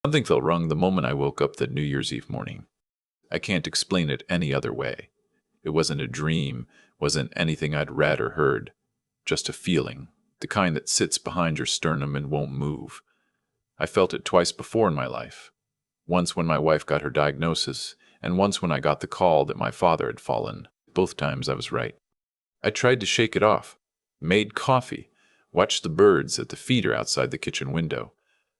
Something felt wrong the moment I woke up that New Year's Eve morning. I can't explain it any other way. It wasn't a dream, wasn't anything I'd read or heard. Just a feeling, the kind that sits behind your sternum and won't move. I felt it twice before in my life. Once when my wife got her diagnosis, and once when I got the call that my father had fallen. Both times I was right. I tried to shake it off, made coffee, watched the birds at the feeder outside the kitchen window,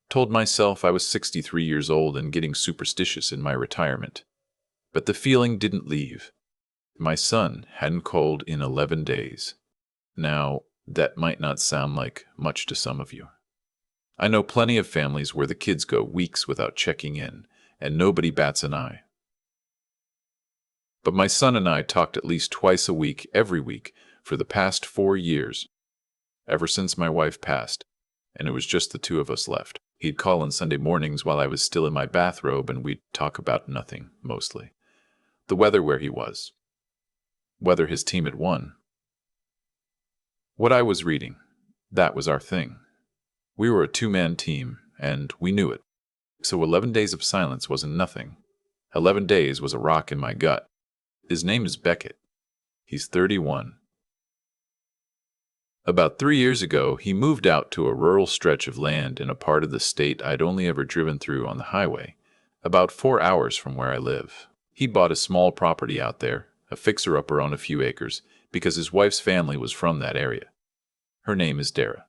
told myself I was 63 years old and getting superstitious in my retirement. But the feeling didn't leave. My son hadn't called in 11 days. Now, that might not sound like much to some of you. I know plenty of families where the kids go weeks without checking in, and nobody bats an eye. But my son and I talked at least twice a week, every week, for the past 4 years, ever since my wife passed, and it was just the two of us left. He'd call on Sunday mornings while I was still in my bathrobe, and we'd talk about nothing, mostly. The weather where he was. Whether his team had won. What I was reading. That was our thing. We were a two-man team, and we knew it. So 11 days of silence wasn't nothing. 11 days was a rock in my gut. His name is Beckett. He's 31. About 3 years ago, he moved out to a rural stretch of land in a part of the state I'd only ever driven through on the highway, about 4 hours from where I live. He bought a small property out there, a fixer-upper on a few acres, because his wife's family was from that area. Her name is Dara.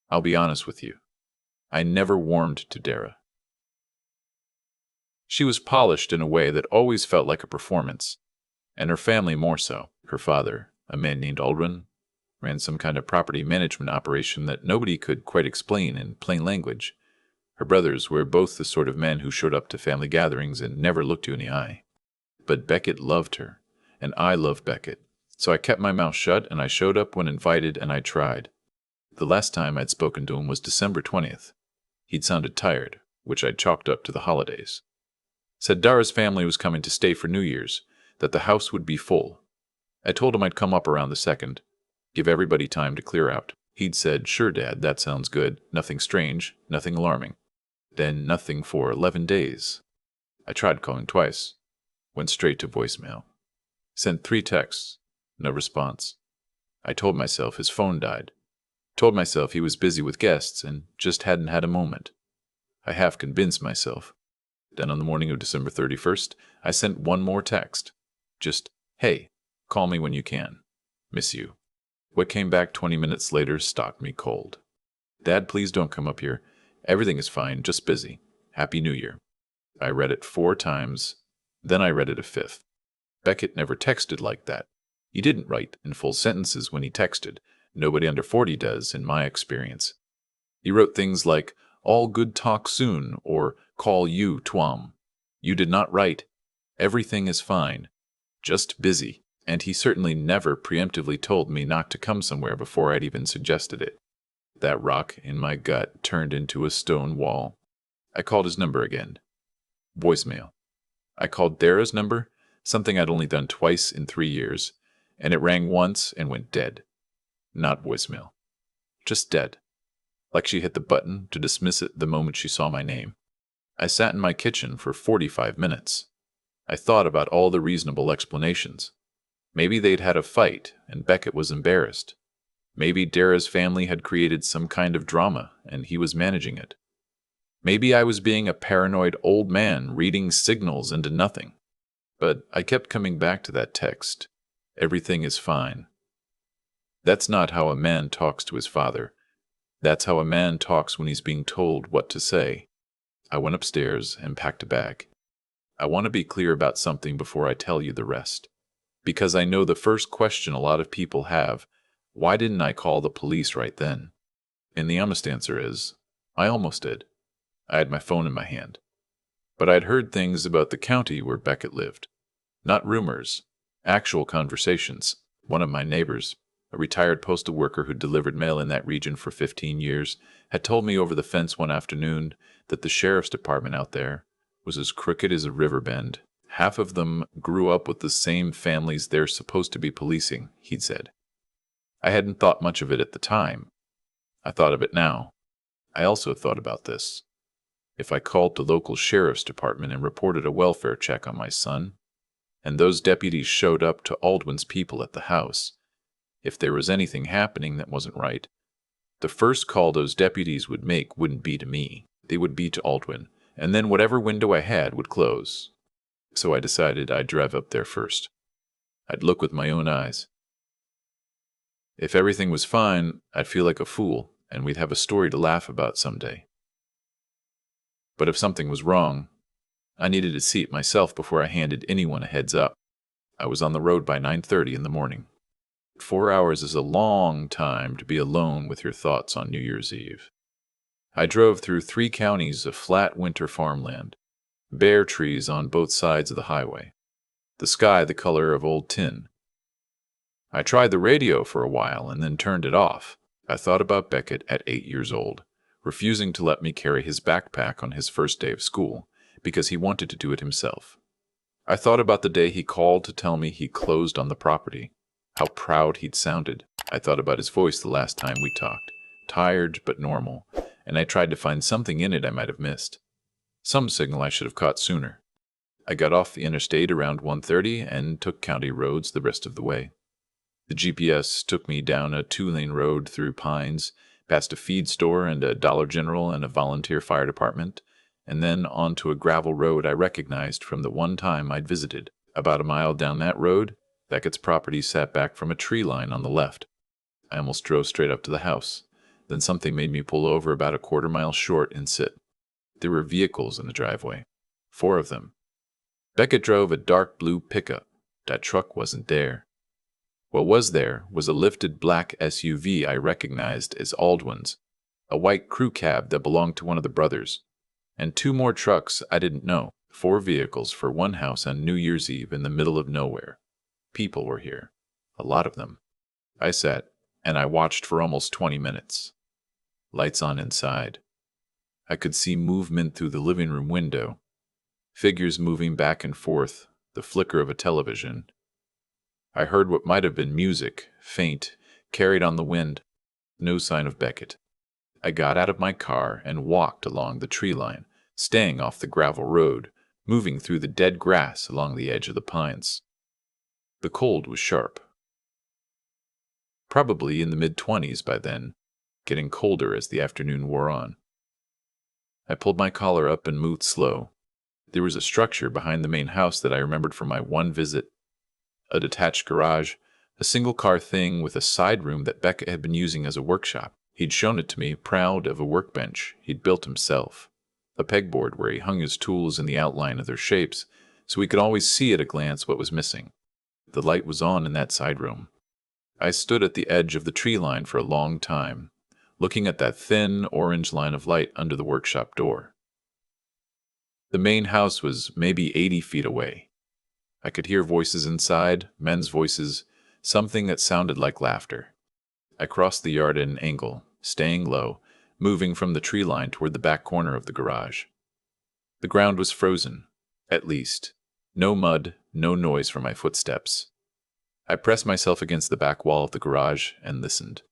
I'll be honest with you. I never warmed to Dara. She was polished in a way that always felt like a performance, and her family more so. Her father, a man named Aldrin, ran some kind of property management operation that nobody could quite explain in plain language. Her brothers were both the sort of men who showed up to family gatherings and never looked you in the eye. But Beckett loved her, and I loved Beckett, so I kept my mouth shut and I showed up when invited and I tried. The last time I'd spoken to him was December 20th. He'd sounded tired, which I'd chalked up to the holidays. Said Dara's family was coming to stay for New Year's, that the house would be full. I told him I'd come up around the 2nd, give everybody time to clear out. He'd said, "Sure, Dad, that sounds good. Nothing strange, nothing alarming." Then nothing for 11 days. I tried calling twice. Went straight to voicemail. Sent 3 texts. No response. I told myself his phone died. Told myself he was busy with guests and just hadn't had a moment. I half convinced myself. Then on the morning of December 31st, I sent one more text. Just, "Hey, call me when you can. Miss you." What came back 20 minutes later stopped me cold. "Dad, please don't come up here. Everything is fine, just busy. Happy New Year." I read it 4 times, then I read it a 5th. Beckett never texted like that. He didn't write in full sentences when he texted. Nobody under 40 does, in my experience. He wrote things like, "All good talk soon," or "Call you, Twom." You did not write, "Everything is fine. Just busy." And he certainly never preemptively told me not to come somewhere before I'd even suggested it. That rock in my gut turned into a stone wall. I called his number again. Voicemail. I called Dara's number, something I'd only done twice in 3 years, and it rang once and went dead. Not voicemail. Just dead. Like she hit the button to dismiss it the moment she saw my name. I sat in my kitchen for 45 minutes. I thought about all the reasonable explanations. Maybe they'd had a fight, and Beckett was embarrassed. Maybe Dara's family had created some kind of drama, and he was managing it. Maybe I was being a paranoid old man reading signals into nothing. But I kept coming back to that text. Everything is fine. That's not how a man talks to his father. That's how a man talks when he's being told what to say. I went upstairs and packed a bag. I want to be clear about something before I tell you the rest. Because I know the first question a lot of people have, why didn't I call the police right then? And the honest answer is, I almost did. I had my phone in my hand. But I'd heard things about the county where Beckett lived. Not rumors, actual conversations. One of my neighbors, a retired postal worker who delivered mail in that region for 15 years, had told me over the fence one afternoon that the sheriff's department out there was as crooked as a river bend. Half of them grew up with the same families they're supposed to be policing, he'd said. I hadn't thought much of it at the time. I thought of it now. I also thought about this. If I called the local sheriff's department and reported a welfare check on my son, and those deputies showed up to Aldwin's people at the house, if there was anything happening that wasn't right, the first call those deputies would make wouldn't be to me. They would be to Aldwin, and then whatever window I had would close. So I decided I'd drive up there first. I'd look with my own eyes. If everything was fine, I'd feel like a fool, and we'd have a story to laugh about someday. But if something was wrong, I needed to see it myself before I handed anyone a heads up. I was on the road by 9:30 in the morning. 4 hours is a long time to be alone with your thoughts on New Year's Eve. I drove through 3 counties of flat winter farmland, bare trees on both sides of the highway, the sky the color of old tin. I tried the radio for a while and then turned it off. I thought about Beckett at 8 years old, refusing to let me carry his backpack on his first day of school because he wanted to do it himself. I thought about the day he called to tell me he closed on the property, how proud he'd sounded. I thought about his voice the last time we talked, tired but normal, and I tried to find something in it I might have missed. Some signal I should have caught sooner. I got off the interstate around 1:30 and took county roads the rest of the way. The GPS took me down a 2-lane road through pines, past a feed store and a Dollar General and a volunteer fire department, and then onto a gravel road I recognized from the one time I'd visited. About a mile down that road, Beckett's property sat back from a tree line on the left. I almost drove straight up to the house. Then something made me pull over about a quarter mile short and sit. There were vehicles in the driveway. 4 of them. Beckett drove a dark blue pickup. That truck wasn't there. What was there was a lifted black SUV I recognized as Aldwin's, a white crew cab that belonged to one of the brothers, and 2 more trucks I didn't know. 4 vehicles for one house on New Year's Eve in the middle of nowhere. People were here. A lot of them. I sat, and I watched for almost 20 minutes. Lights on inside. I could see movement through the living room window. Figures moving back and forth, the flicker of a television. I heard what might have been music, faint, carried on the wind. No sign of Beckett. I got out of my car and walked along the tree line, staying off the gravel road, moving through the dead grass along the edge of the pines. The cold was sharp. Probably in the mid-20s by then, getting colder as the afternoon wore on. I pulled my collar up and moved slow. There was a structure behind the main house that I remembered from my one visit. A detached garage, a single-car thing with a side room that Beckett had been using as a workshop. He'd shown it to me, proud of a workbench he'd built himself. A pegboard where he hung his tools in the outline of their shapes, so we could always see at a glance what was missing. The light was on in that side room. I stood at the edge of the tree line for a long time, looking at that thin, orange line of light under the workshop door. The main house was maybe 80 feet away. I could hear voices inside, men's voices, something that sounded like laughter. I crossed the yard at an angle, staying low, moving from the tree line toward the back corner of the garage. The ground was frozen, at least. No mud, no noise from my footsteps. I pressed myself against the back wall of the garage and listened.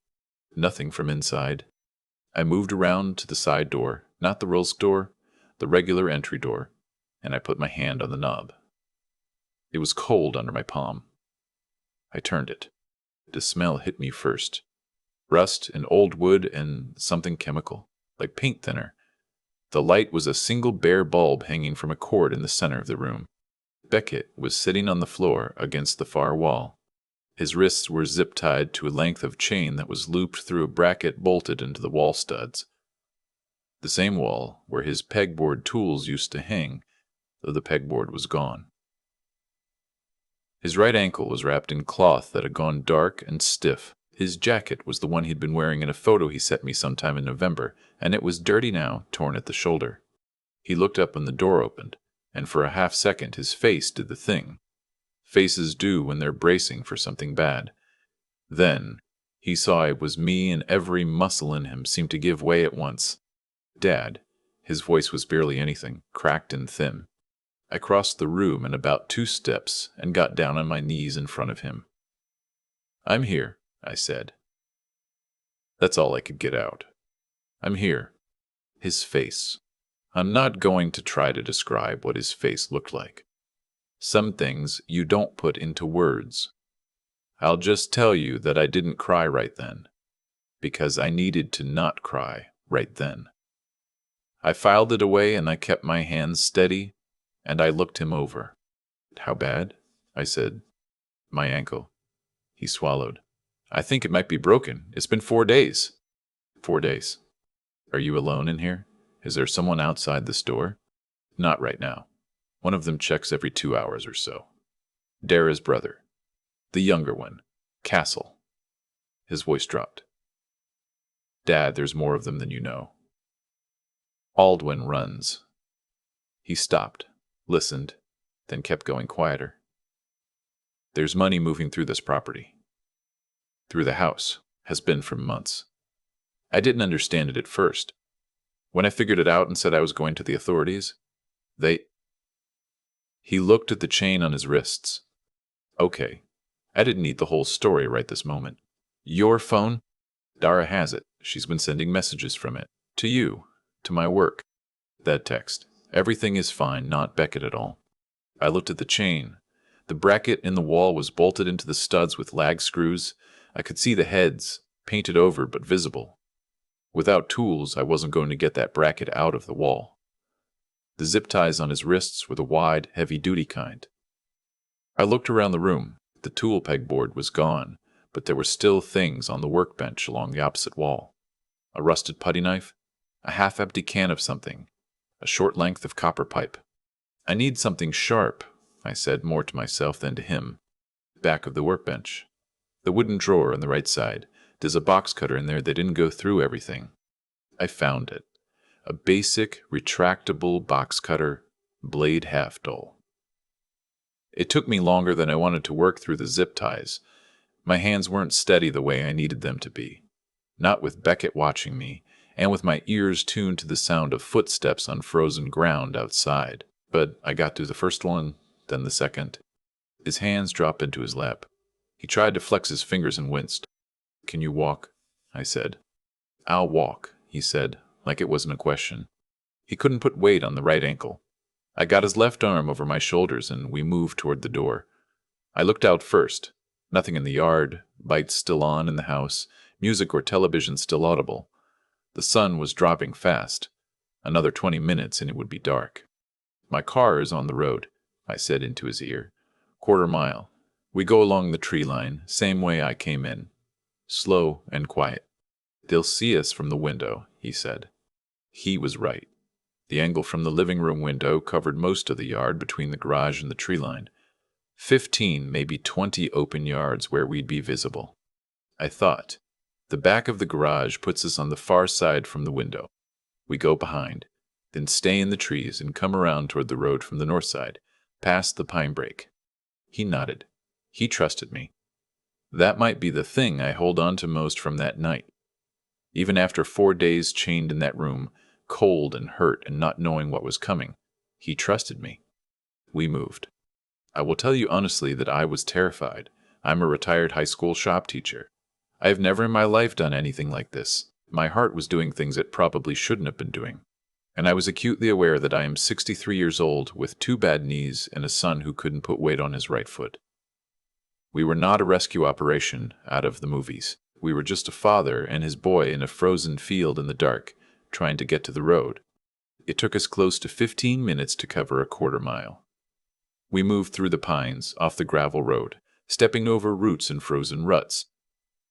Nothing from inside. I moved around to the side door, not the Rolls door, the regular entry door, and I put my hand on the knob. It was cold under my palm. I turned it. The smell hit me first. Rust and old wood and something chemical, like paint thinner. The light was a single bare bulb hanging from a cord in the center of the room. Beckett was sitting on the floor against the far wall. His wrists were zip-tied to a length of chain that was looped through a bracket bolted into the wall studs. The same wall where his pegboard tools used to hang, though the pegboard was gone. His right ankle was wrapped in cloth that had gone dark and stiff. His jacket was the one he'd been wearing in a photo he sent me sometime in November, and it was dirty now, torn at the shoulder. He looked up when the door opened, and for a half-second his face did the thing faces do when they're bracing for something bad. Then he saw it was me, and every muscle in him seemed to give way at once. "Dad." His voice was barely anything, cracked and thin. I crossed the room in about 2 steps and got down on my knees in front of him. "I'm here," I said. That's all I could get out. "I'm here." His face. I'm not going to try to describe what his face looked like. Some things you don't put into words. I'll just tell you that I didn't cry right then, because I needed to not cry right then. I filed it away and I kept my hands steady, and I looked him over. How bad? I said. My ankle. He swallowed. I think it might be broken. It's been 4 days. 4 days. Are you alone in here? Is there someone outside this door? Not right now. One of them checks every 2 hours or so. Dara's brother. The younger one. Castle. His voice dropped. Dad, there's more of them than you know. Aldwin runs. He stopped, listened, then kept going quieter. There's money moving through this property. Through the house. Has been for months. I didn't understand it at first. When I figured it out and said I was going to the authorities, He looked at the chain on his wrists. Okay. I didn't need the whole story right this moment. Your phone? Dara has it. She's been sending messages from it. To you. To my work. That text. Everything is fine, not Beckett at all. I looked at the chain. The bracket in the wall was bolted into the studs with lag screws. I could see the heads, painted over but visible. Without tools, I wasn't going to get that bracket out of the wall. The zip ties on his wrists were the wide, heavy-duty kind. I looked around the room. The tool pegboard was gone, but there were still things on the workbench along the opposite wall. A rusted putty knife, a half-empty can of something, a short length of copper pipe. I need something sharp, I said more to myself than to him. Back of the workbench. The wooden drawer on the right side. There's a box cutter in there that didn't go through everything. I found it. A basic, retractable box cutter, blade half dull. It took me longer than I wanted to work through the zip ties. My hands weren't steady the way I needed them to be. Not with Beckett watching me, and with my ears tuned to the sound of footsteps on frozen ground outside. But I got through the first one, then the second. His hands dropped into his lap. He tried to flex his fingers and winced. Can you walk? I said. I'll walk, he said, like it wasn't a question. He couldn't put weight on the right ankle. I got his left arm over my shoulders and we moved toward the door. I looked out first. Nothing in the yard, lights still on in the house, music or television still audible. The sun was dropping fast. Another 20 minutes and it would be dark. My car is on the road, I said into his ear. 1/4 mile. We go along the tree line, same way I came in. Slow and quiet. They'll see us from the window, he said. He was right. The angle from the living room window covered most of the yard between the garage and the tree line. 15, maybe 20 open yards where we'd be visible. I thought. The back of the garage puts us on the far side from the window. We go behind, then stay in the trees and come around toward the road from the north side, past the pine break. He nodded. He trusted me. That might be the thing I hold on to most from that night. Even after 4 days chained in that room, cold and hurt and not knowing what was coming, he trusted me. We moved. I will tell you honestly that I was terrified. I'm a retired high school shop teacher. I have never in my life done anything like this. My heart was doing things it probably shouldn't have been doing. And I was acutely aware that I am 63 years old with 2 bad knees and a son who couldn't put weight on his right foot. We were not a rescue operation out of the movies. We were just a father and his boy in a frozen field in the dark, trying to get to the road. It took us close to 15 minutes to cover a 1/4 mile. We moved through the pines, off the gravel road, stepping over roots and frozen ruts.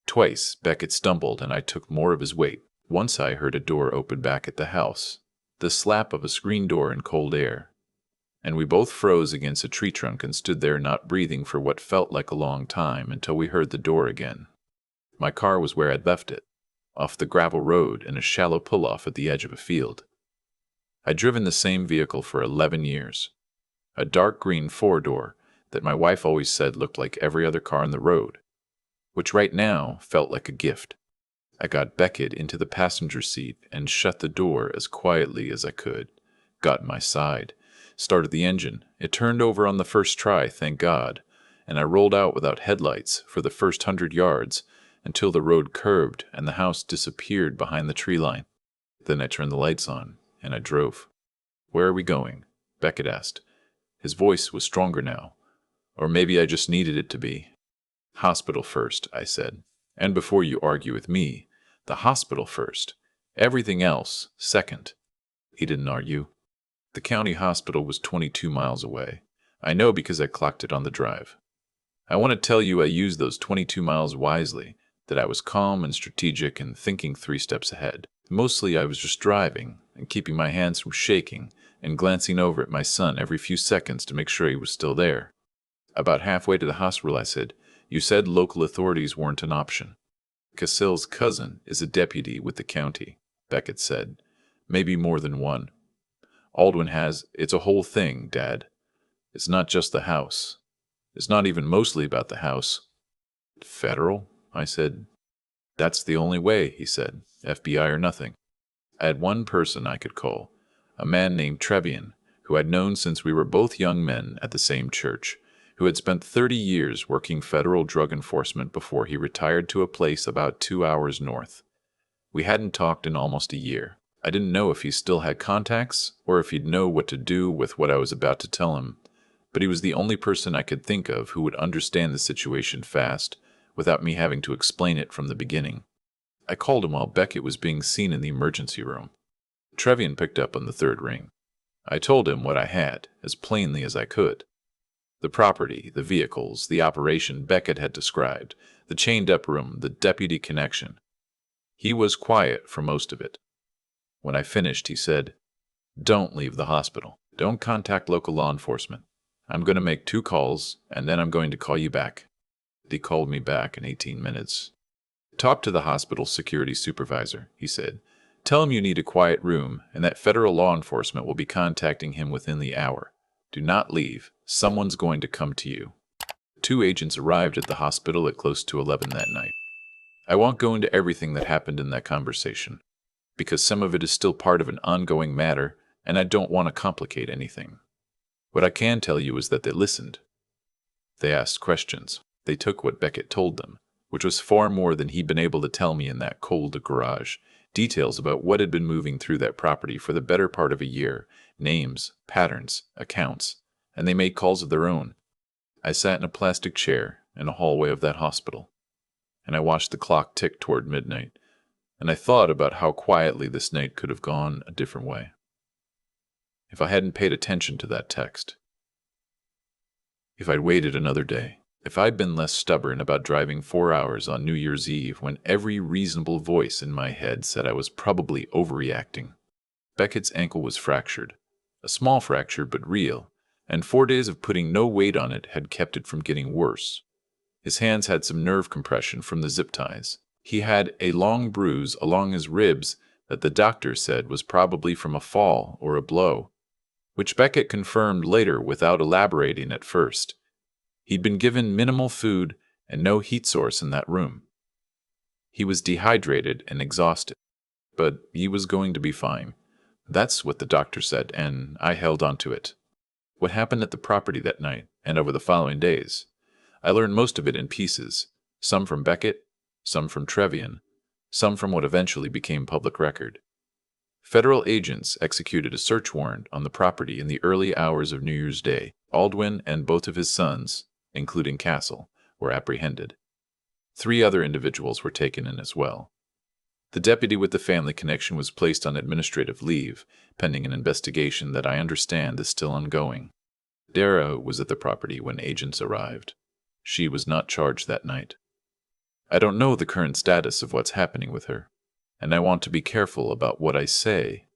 Twice, Beckett stumbled and I took more of his weight. Once I heard a door open back at the house, the slap of a screen door in cold air. And we both froze against a tree trunk and stood there not breathing for what felt like a long time until we heard the door again. My car was where I'd left it, off the gravel road in a shallow pull-off at the edge of a field. I'd driven the same vehicle for 11 years. A dark green 4-door that my wife always said looked like every other car on the road, which right now felt like a gift. I got Beckett into the passenger seat and shut the door as quietly as I could, got in my side, started the engine. It turned over on the first try, thank God, and I rolled out without headlights for the first 100 yards until the road curved and the house disappeared behind the tree line. Then I turned the lights on, and I drove. "Where are we going?" Beckett asked. His voice was stronger now. Or maybe I just needed it to be. "Hospital first," I said. "And before you argue with me, the hospital first. Everything else second." He didn't argue. The county hospital was 22 miles away. I know because I clocked it on the drive. I want to tell you I used those 22 miles wisely, that I was calm and strategic and thinking 3 steps ahead. Mostly I was just driving and keeping my hands from shaking and glancing over at my son every few seconds to make sure he was still there. About halfway to the hospital, I said, "You said local authorities weren't an option." "Cassell's cousin is a deputy with the county," Beckett said. "Maybe more than one. Aldwin has. It's a whole thing, Dad. It's not just the house. It's not even mostly about the house." "Federal?" I said. "That's the only way," he said. "FBI or nothing." I had one person I could call, a man named Trevian, who I'd known since we were both young men at the same church, who had spent 30 years working federal drug enforcement before he retired to a place about 2 hours north. We hadn't talked in almost a year. I didn't know if he still had contacts or if he'd know what to do with what I was about to tell him, but he was the only person I could think of who would understand the situation fast, without me having to explain it from the beginning. I called him while Beckett was being seen in the emergency room. Trevian picked up on the third ring. I told him what I had, as plainly as I could. The property, the vehicles, the operation Beckett had described, the chained-up room, the deputy connection. He was quiet for most of it. When I finished, he said, "Don't leave the hospital. Don't contact local law enforcement. I'm going to make 2 calls, and then I'm going to call you back." He called me back in 18 minutes. "Talk to the hospital security supervisor," he said. "Tell him you need a quiet room and that federal law enforcement will be contacting him within the hour. Do not leave. Someone's going to come to you." 2 agents arrived at the hospital at close to 11 that night. I won't go into everything that happened in that conversation, because some of it is still part of an ongoing matter, and I don't want to complicate anything. What I can tell you is that they listened. They asked questions. They took what Beckett told them, which was far more than he'd been able to tell me in that cold garage. Details about what had been moving through that property for the better part of a year, names, patterns, accounts, and they made calls of their own. I sat in a plastic chair in a hallway of that hospital, and I watched the clock tick toward midnight, and I thought about how quietly this night could have gone a different way. If I hadn't paid attention to that text. If I'd waited another day. If I'd been less stubborn about driving 4 hours on New Year's Eve when every reasonable voice in my head said I was probably overreacting. Beckett's ankle was fractured. A small fracture, but real, and 4 days of putting no weight on it had kept it from getting worse. His hands had some nerve compression from the zip ties. He had a long bruise along his ribs that the doctor said was probably from a fall or a blow, which Beckett confirmed later without elaborating at first. He'd been given minimal food and no heat source in that room. He was dehydrated and exhausted, but he was going to be fine. That's what the doctor said, and I held on to it. What happened at the property that night and over the following days? I learned most of it in pieces, some from Beckett, some from Trevian, some from what eventually became public record. Federal agents executed a search warrant on the property in the early hours of New Year's Day. Aldwin and both of his sons, including Castle, were apprehended. 3 other individuals were taken in as well. The deputy with the family connection was placed on administrative leave, pending an investigation that I understand is still ongoing. Dara was at the property when agents arrived. She was not charged that night. I don't know the current status of what's happening with her, and I want to be careful about what I say,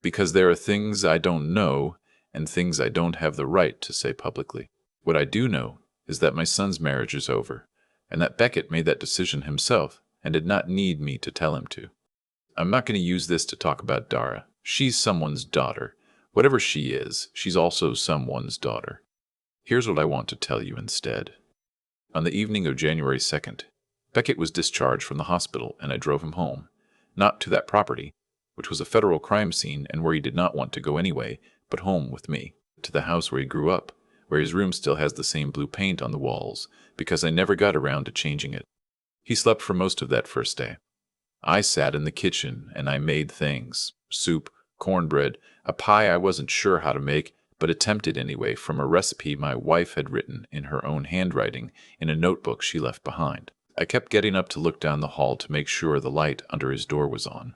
because there are things I don't know and things I don't have the right to say publicly. What I do know is that my son's marriage is over, and that Beckett made that decision himself and did not need me to tell him to. I'm not going to use this to talk about Dara. She's someone's daughter. Whatever she is, she's also someone's daughter. Here's what I want to tell you instead. On the evening of January 2nd, Beckett was discharged from the hospital and I drove him home. Not to that property, which was a federal crime scene and where he did not want to go anyway, but home with me, to the house where he grew up, where his room still has the same blue paint on the walls, because I never got around to changing it. He slept for most of that first day. I sat in the kitchen and I made things, soup, cornbread, a pie I wasn't sure how to make, but attempted anyway from a recipe my wife had written in her own handwriting in a notebook she left behind. I kept getting up to look down the hall to make sure the light under his door was on.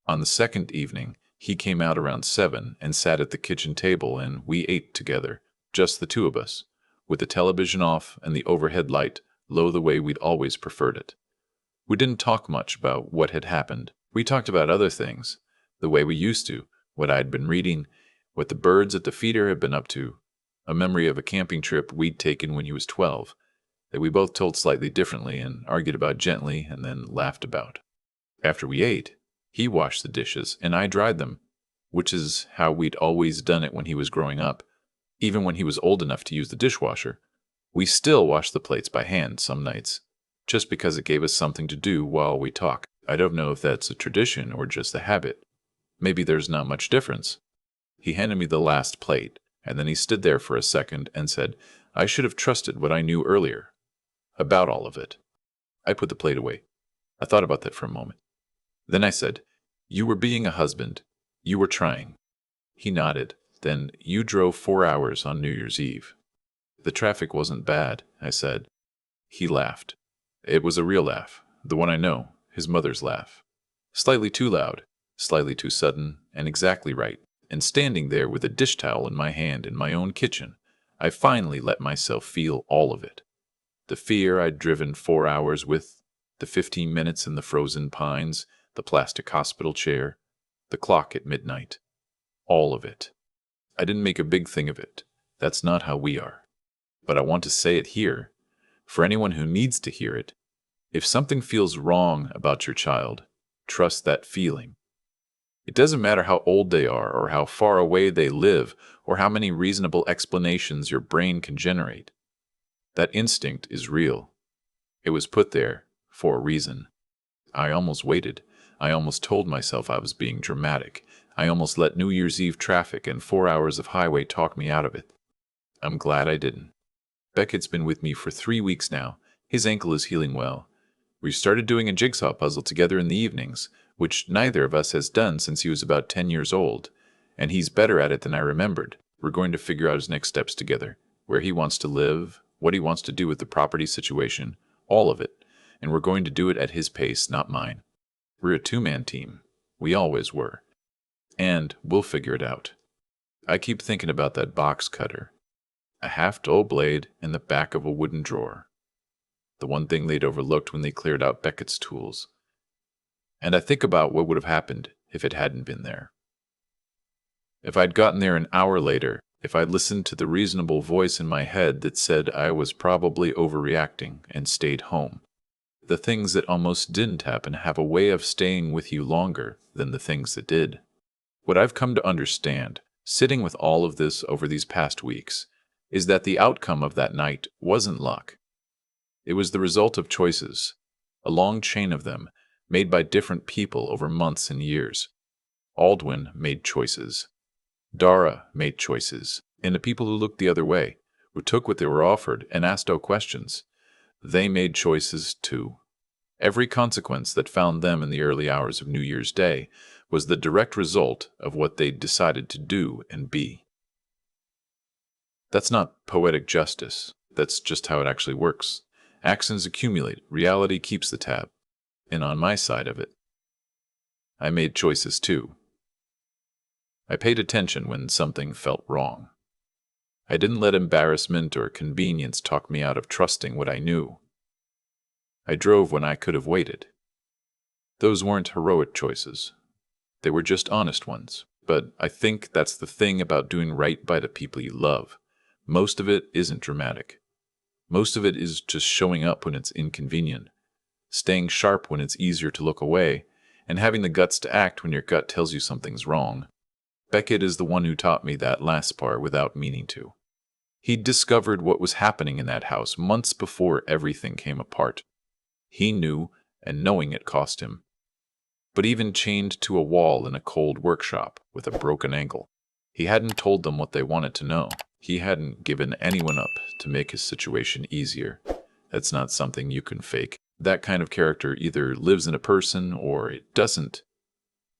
On the second evening, he came out around 7 and sat at the kitchen table, and we ate together, just the two of us, with the television off and the overhead light low the way we'd always preferred it. We didn't talk much about what had happened. We talked about other things, the way we used to, what I'd been reading, what the birds at the feeder had been up to, a memory of a camping trip we'd taken when he was 12, that we both told slightly differently and argued about gently and then laughed about. After we ate, he washed the dishes and I dried them, which is how we'd always done it when he was growing up. Even when he was old enough to use the dishwasher, we still washed the plates by hand some nights, just because it gave us something to do while we talk. I don't know if that's a tradition or just a habit. Maybe there's not much difference. He handed me the last plate, and then he stood there for a second and said, I should have trusted what I knew earlier about all of it. I put the plate away. I thought about that for a moment. Then I said, you were being a husband. You were trying. He nodded. Then you drove 4 hours on New Year's Eve. The traffic wasn't bad, I said. He laughed. It was a real laugh, the one I know, his mother's laugh. Slightly too loud, slightly too sudden, and exactly right. And standing there with a dish towel in my hand in my own kitchen, I finally let myself feel all of it. The fear I'd driven 4 hours with, the 15 minutes in the frozen pines, the plastic hospital chair, the clock at midnight. All of it. I didn't make a big thing of it. That's not how we are. But I want to say it here, for anyone who needs to hear it. If something feels wrong about your child, trust that feeling. It doesn't matter how old they are, or how far away they live, or how many reasonable explanations your brain can generate. That instinct is real. It was put there for a reason. I almost waited. I almost told myself I was being dramatic. I almost let New Year's Eve traffic and 4 hours of highway talk me out of it. I'm glad I didn't. Beckett's been with me for 3 weeks now. His ankle is healing well. We started doing a jigsaw puzzle together in the evenings, which neither of us has done since he was about 10 years old, and he's better at it than I remembered. We're going to figure out his next steps together, where he wants to live, what he wants to do with the property situation, all of it, and we're going to do it at his pace, not mine. We're a two-man team. We always were. And we'll figure it out. I keep thinking about that box cutter. A half-dull blade in the back of a wooden drawer. The one thing they'd overlooked when they cleared out Beckett's tools. And I think about what would have happened if it hadn't been there. If I'd gotten there an hour later, if I'd listened to the reasonable voice in my head that said I was probably overreacting and stayed home. The things that almost didn't happen have a way of staying with you longer than the things that did. What I've come to understand, sitting with all of this over these past weeks, is that the outcome of that night wasn't luck. It was the result of choices, a long chain of them, made by different people over months and years. Aldwin made choices. Dara made choices. And the people who looked the other way, who took what they were offered and asked no questions, they made choices too. Every consequence that found them in the early hours of New Year's Day was the direct result of what they'd decided to do and be. That's not poetic justice. That's just how it actually works. Actions accumulate. Reality keeps the tab. And on my side of it, I made choices too. I paid attention when something felt wrong. I didn't let embarrassment or convenience talk me out of trusting what I knew. I drove when I could have waited. Those weren't heroic choices. They were just honest ones. But I think that's the thing about doing right by the people you love. Most of it isn't dramatic. Most of it is just showing up when it's inconvenient, staying sharp when it's easier to look away, and having the guts to act when your gut tells you something's wrong. Beckett is the one who taught me that last part without meaning to. He'd discovered what was happening in that house months before everything came apart. He knew, and knowing it cost him. But even chained to a wall in a cold workshop with a broken ankle, he hadn't told them what they wanted to know. He hadn't given anyone up to make his situation easier. That's not something you can fake. That kind of character either lives in a person or it doesn't.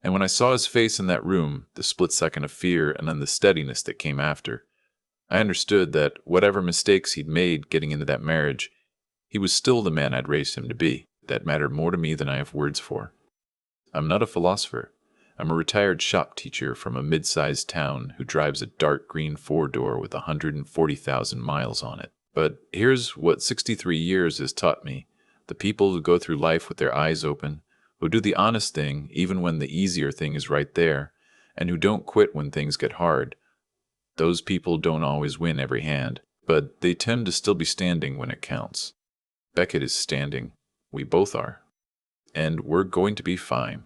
And when I saw his face in that room, the split second of fear and then the steadiness that came after, I understood that whatever mistakes he'd made getting into that marriage, he was still the man I'd raised him to be. That mattered more to me than I have words for. I'm not a philosopher. I'm a retired shop teacher from a mid-sized town who drives a dark green four-door with 140,000 miles on it. But here's what 63 years has taught me. The people who go through life with their eyes open, who do the honest thing even when the easier thing is right there, and who don't quit when things get hard, those people don't always win every hand, but they tend to still be standing when it counts. Beckett is standing. We both are. And we're going to be fine.